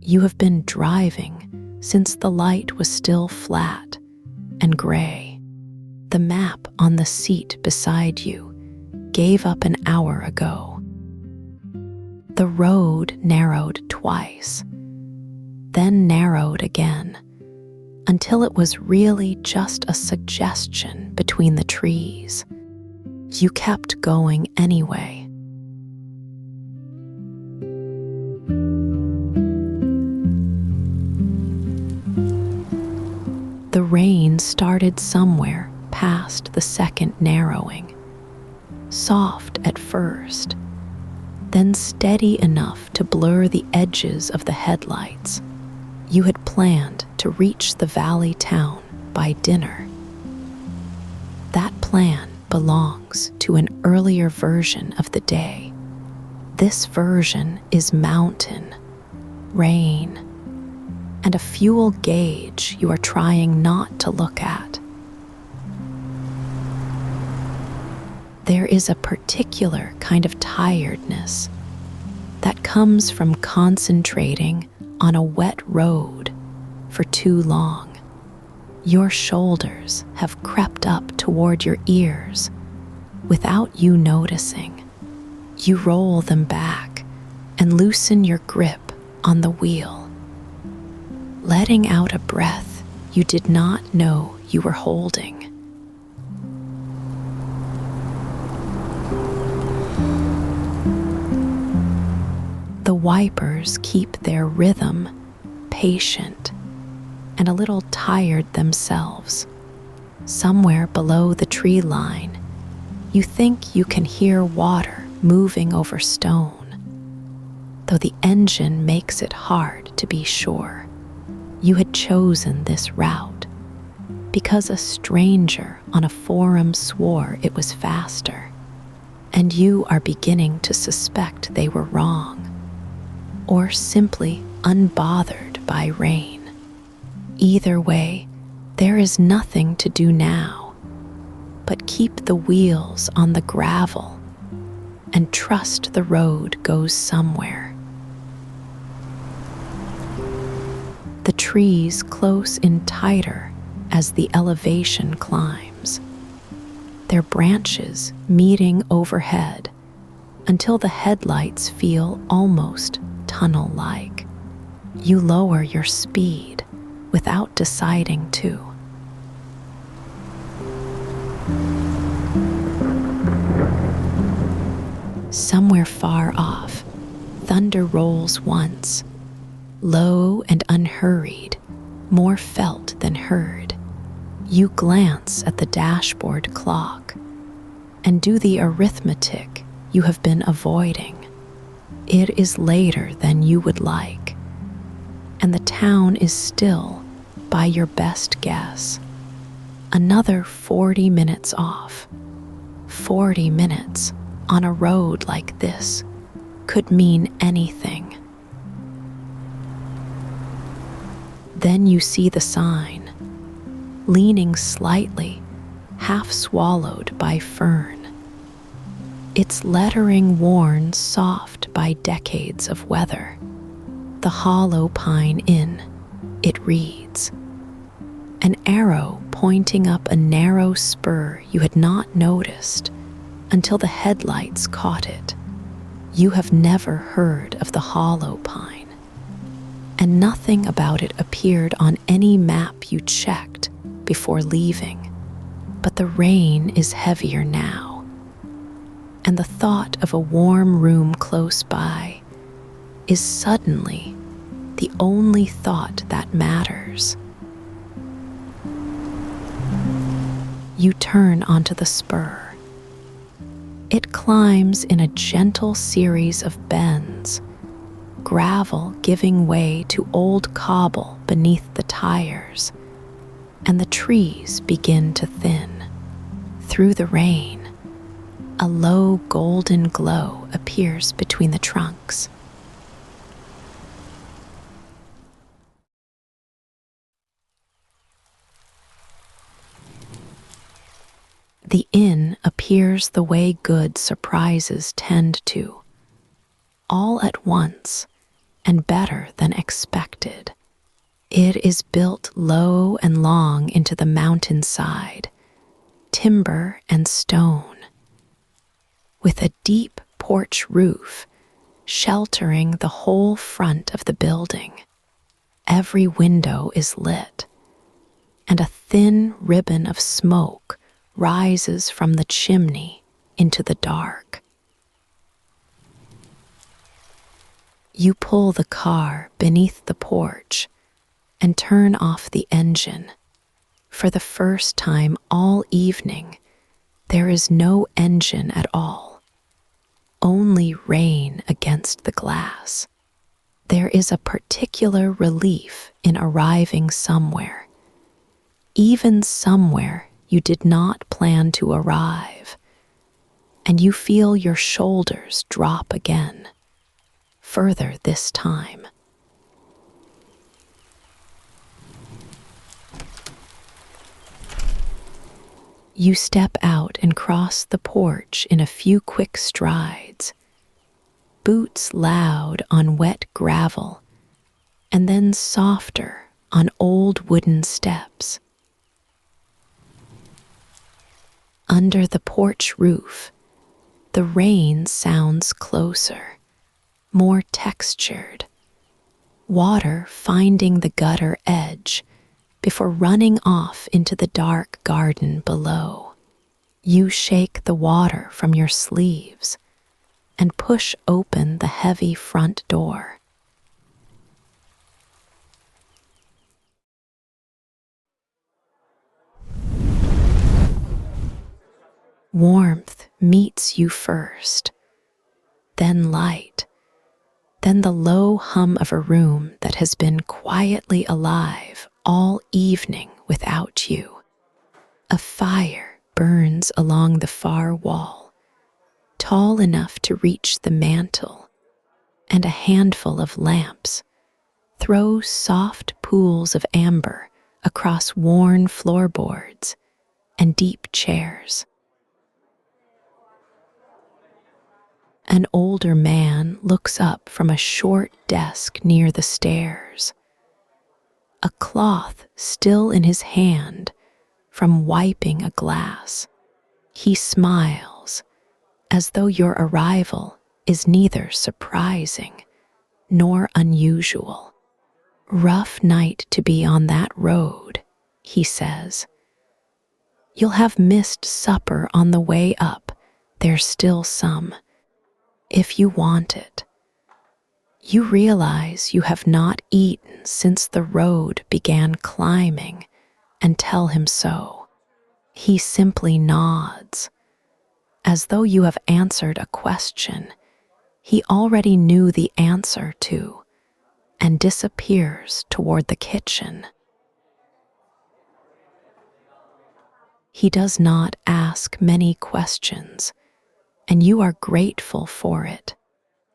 You have been driving since the light was still flat and gray. The map on the seat beside you gave up an hour ago. The road narrowed twice, then narrowed again, until it was really just a suggestion between the trees. You kept going anyway. The rain started somewhere past the second narrowing, soft at first, then steady enough to blur the edges of the headlights. You had planned to reach the valley town by dinner. That plan belongs to an earlier version of the day. This version is mountain, rain, and a fuel gauge you are trying not to look at. There is a particular kind of tiredness that comes from concentrating on a wet road for too long. Your shoulders have crept up toward your ears without you noticing. You roll them back and loosen your grip on the wheel, letting out a breath you did not know you were holding. The wipers keep their rhythm, patient, and a little tired themselves. Somewhere below the tree line, you think you can hear water moving over stone, though the engine makes it hard to be sure. You had chosen this route because a stranger on a forum swore it was faster, and you are beginning to suspect they were wrong, or simply unbothered by rain. Either way, there is nothing to do now but keep the wheels on the gravel and trust the road goes somewhere. The trees close in tighter as the elevation climbs, their branches meeting overhead until the headlights feel almost tunnel-like. You lower your speed without deciding to. Somewhere far off, thunder rolls once, low and unhurried, more felt than heard. You glance at the dashboard clock and do the arithmetic you have been avoiding. It is later than you would like, and the town is still, by your best guess, another 40 minutes off. 40 minutes on a road like this could mean anything. Then you see the sign, leaning slightly, half swallowed by fern. Its lettering worn soft by decades of weather. The Hollowpine Inn, it reads. An arrow pointing up a narrow spur you had not noticed until the headlights caught it. You have never heard of the Hollowpine, and nothing about it appeared on any map you checked before leaving. But the rain is heavier now, and the thought of a warm room close by is suddenly the only thought that matters. You turn onto the spur. It climbs in a gentle series of bends, gravel giving way to old cobble beneath the tires, and the trees begin to thin. Through the rain, a low golden glow appears between the trunks. The inn appears the way good surprises tend to. All at once, and better than expected. It is built low and long into the mountainside, timber and stone, with a deep porch roof sheltering the whole front of the building. Every window is lit, and a thin ribbon of smoke rises from the chimney into the dark. You pull the car beneath the porch and turn off the engine. For the first time all evening, there is no engine at all, only rain against the glass. There is a particular relief in arriving somewhere, even somewhere you did not plan to arrive, and you feel your shoulders drop again, further this time. You step out and cross the porch in a few quick strides, boots loud on wet gravel, and then softer on old wooden steps. Under the porch roof, the rain sounds closer, more textured, water finding the gutter edge before running off into the dark garden below. You shake the water from your sleeves and push open the heavy front door. Warmth meets you first, then light, then the low hum of a room that has been quietly alive all evening without you. A fire burns along the far wall, tall enough to reach the mantel, and a handful of lamps throw soft pools of amber across worn floorboards and deep chairs. An older man looks up from a short desk near the stairs, a cloth still in his hand from wiping a glass. He smiles, as though your arrival is neither surprising nor unusual. "Rough night to be on that road," he says. "You'll have missed supper on the way up. There's still some, if you want it." You realize you have not eaten since the road began climbing and tell him so. He simply nods, as though you have answered a question he already knew the answer to, and disappears toward the kitchen. He does not ask many questions, and you are grateful for it.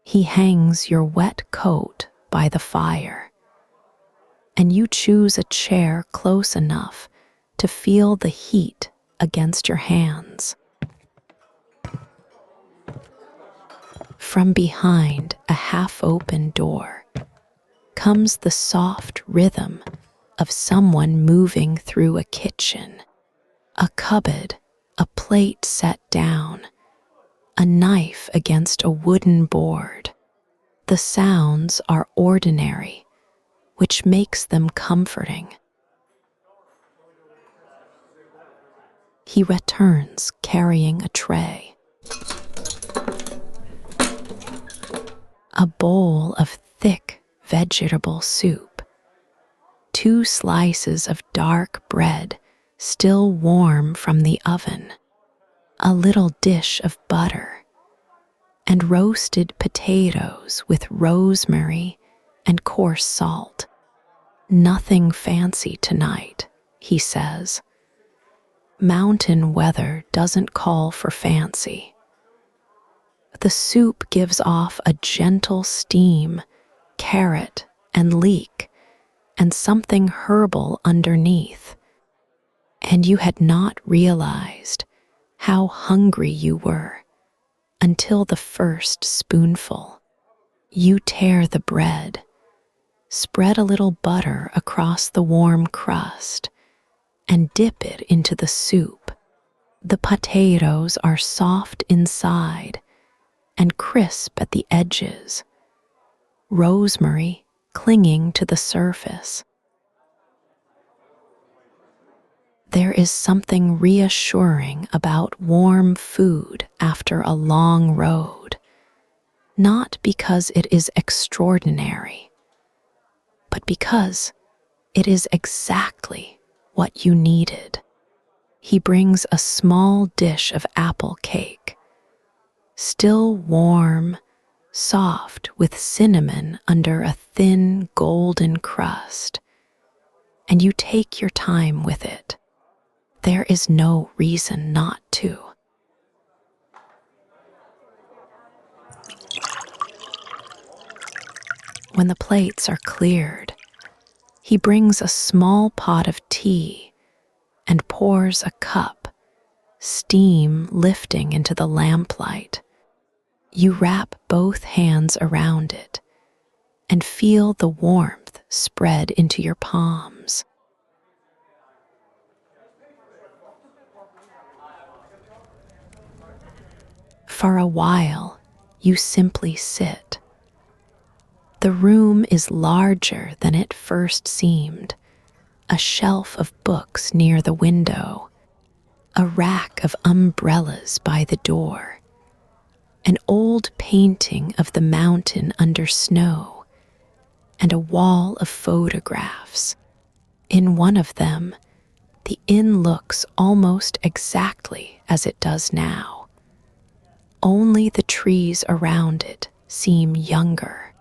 He hangs your wet coat by the fire, and you choose a chair close enough to feel the heat against your hands. From behind a half-open door comes the soft rhythm of someone moving through a kitchen. A cupboard, a plate set down, a knife against a wooden board. The sounds are ordinary, which makes them comforting. He returns carrying a tray. A bowl of thick vegetable soup, 2 slices of dark bread still warm from the oven, a little dish of butter, and roasted potatoes with rosemary and coarse salt. "Nothing fancy tonight," he says. "Mountain weather doesn't call for fancy." The soup gives off a gentle steam, carrot and leek, and something herbal underneath, and you had not realized how hungry you were until the first spoonful. You tear the bread, spread a little butter across the warm crust, and dip it into the soup. The potatoes are soft inside and crisp at the edges, rosemary clinging to the surface. There is something reassuring about warm food after a long road, not because it is extraordinary, but because it is exactly what you needed. He brings a small dish of apple cake, still warm, soft with cinnamon under a thin golden crust, and you take your time with it. There is no reason not to. When the plates are cleared, he brings a small pot of tea and pours a cup, steam lifting into the lamplight. You wrap both hands around it and feel the warmth spread into your palms. For a while, you simply sit. The room is larger than it first seemed. A shelf of books near the window, a rack of umbrellas by the door, an old painting of the mountain under snow, and a wall of photographs. In one of them, the inn looks almost exactly as it does now. Only the trees around it seem younger.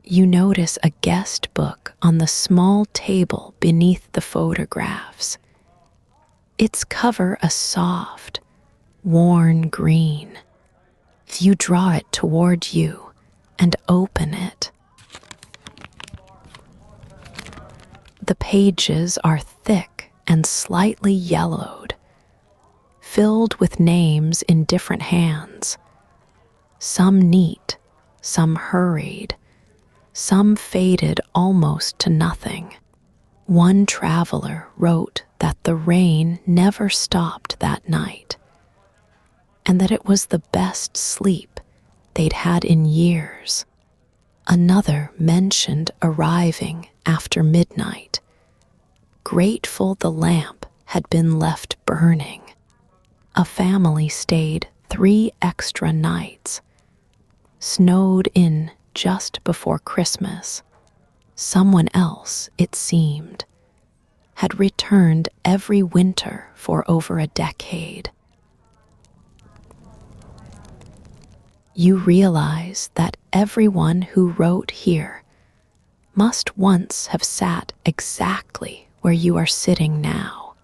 You notice a guest book on the small table beneath the photographs. Its cover a soft, worn green. You draw it toward you and open it. The pages are thick and slightly yellowed, filled with names in different hands. Some neat, some hurried, some faded almost to nothing. One traveler wrote that the rain never stopped that night, and that it was the best sleep they'd had in years. Another mentioned arriving after midnight, grateful the lamp had been left burning. A family stayed 3 extra nights, snowed in just before Christmas. Someone else, it seemed, had returned every winter for over a decade. You realize that everyone who wrote here must once have sat exactly where you are sitting now,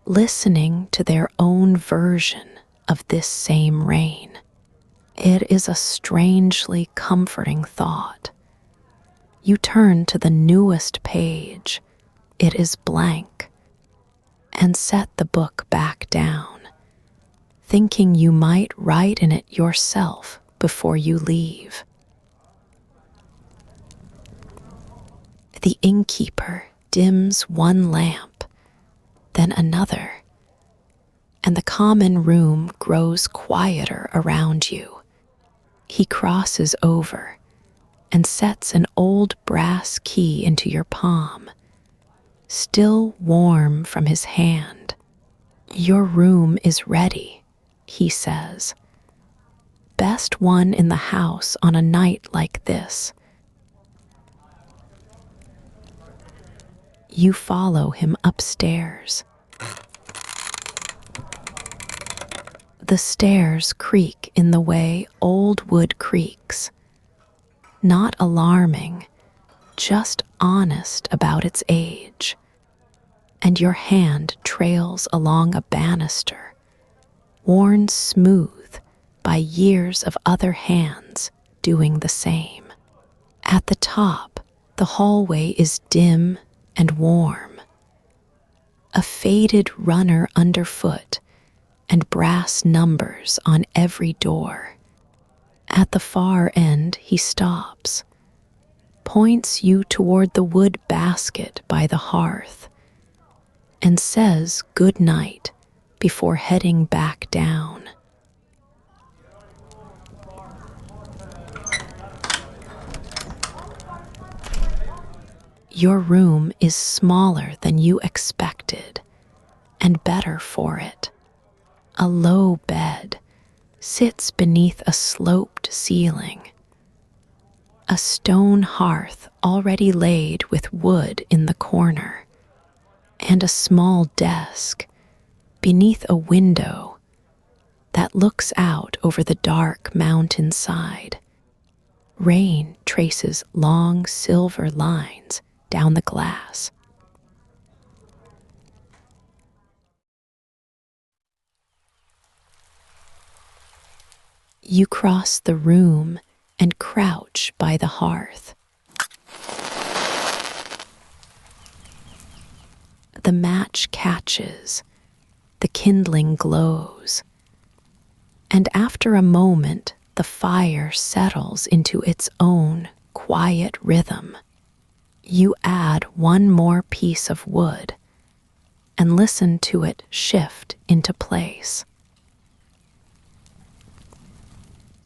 listening to their own version of this same rain. It is a strangely comforting thought. You turn to the newest page. It is blank, and set the book back down, thinking you might write in it yourself before you leave. The innkeeper dims one lamp, then another, and the common room grows quieter around you. He crosses over and sets an old brass key into your palm, still warm from his hand. "Your room is ready," he says. "Best one in the house on a night like this." You follow him upstairs. The stairs creak in the way old wood creaks. Not alarming, just honest about its age. And your hand trails along a banister, worn smooth by years of other hands doing the same. At the top, the hallway is dim and warm. A faded runner underfoot and brass numbers on every door. At the far end, he stops, points you toward the wood basket by the hearth, and says good night before heading back down. Your room is smaller than you expected, and better for it. A low bed sits beneath a sloped ceiling. A stone hearth already laid with wood in the corner, and a small desk beneath a window that looks out over the dark mountainside. Rain traces long silver lines down the glass. You cross the room and crouch by the hearth. The match catches, the kindling glows, and after a moment, the fire settles into its own quiet rhythm. You add one more piece of wood and listen to it shift into place.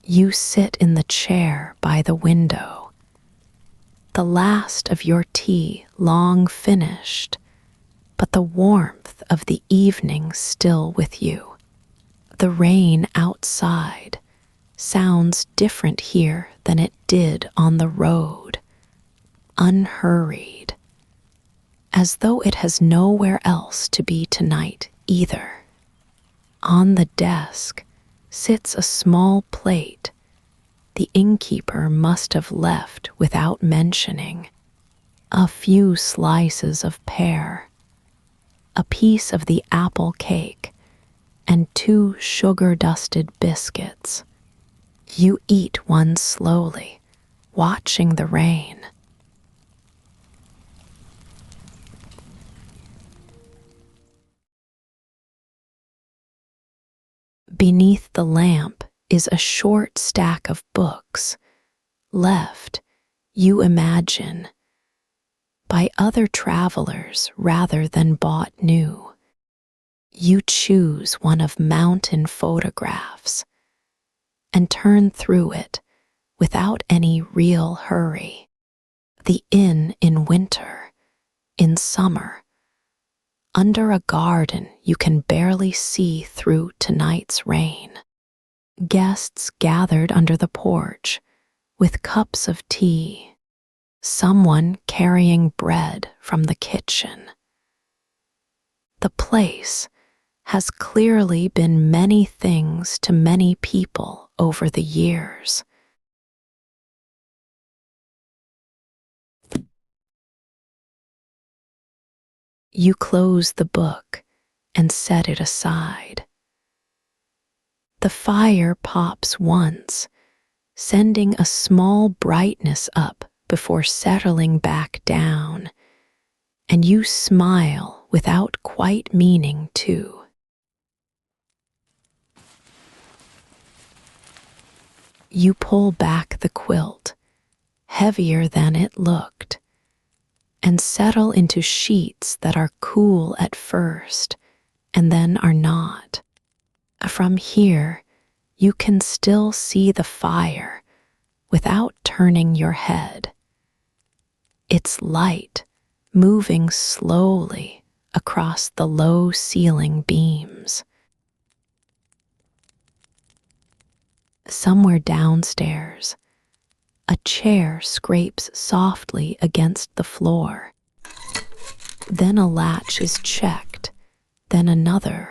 You sit in the chair by the window, the last of your tea long finished, but the warmth of the evening still with you. The rain outside sounds different here than it did on the road, unhurried, as though it has nowhere else to be tonight either. On the desk sits a small plate the innkeeper must have left without mentioning. A few slices of pear, a piece of the apple cake, and 2 sugar-dusted biscuits. You eat one slowly, watching the rain. Beneath the lamp is a short stack of books, left, you imagine, by other travelers rather than bought new. You choose one of mountain photographs and turn through it without any real hurry. The inn in winter, in summer, under a garden you can barely see through tonight's rain. Guests gathered under the porch with cups of tea, someone carrying bread from the kitchen. The place has clearly been many things to many people over the years. You close the book and set it aside. The fire pops once, sending a small brightness up before settling back down, and you smile without quite meaning to. You pull back the quilt, heavier than it looked, and settle into sheets that are cool at first and then are not. From here, you can still see the fire without turning your head. Its light moving slowly across the low ceiling beams. Somewhere downstairs, a chair scrapes softly against the floor. Then a latch is checked, then another.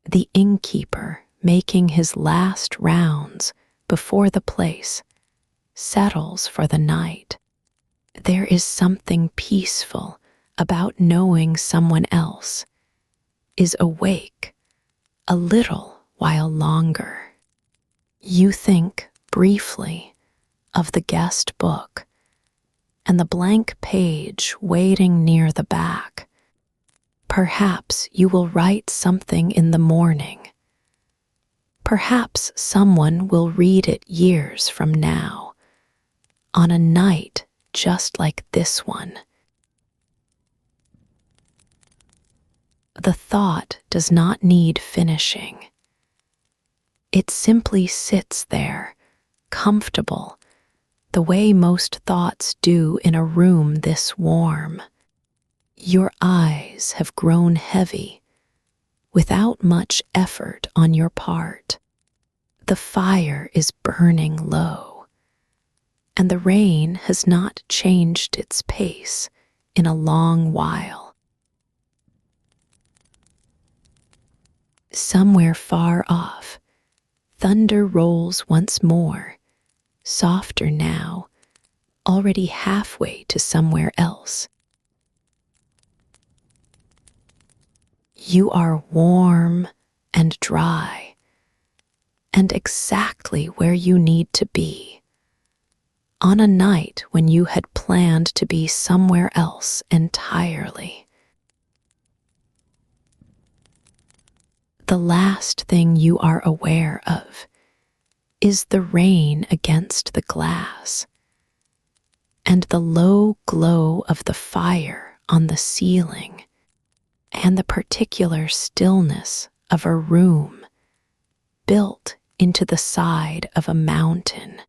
The innkeeper, making his last rounds before the place, settles for the night. There is something peaceful about knowing someone else is awake a little while longer. You think briefly of the guest book and the blank page waiting near the back. Perhaps you will write something in the morning. Perhaps someone will read it years from now, on a night just like this one. The thought does not need finishing. It simply sits there, comfortable, the way most thoughts do in a room this warm. Your eyes have grown heavy, without much effort on your part. The fire is burning low, and the rain has not changed its pace in a long while. Somewhere far off, thunder rolls once more, softer now, already halfway to somewhere else. You are warm and dry, and exactly where you need to be, on a night when you had planned to be somewhere else entirely. The last thing you are aware of is the rain against the glass and the low glow of the fire on the ceiling and the particular stillness of a room built into the side of a mountain.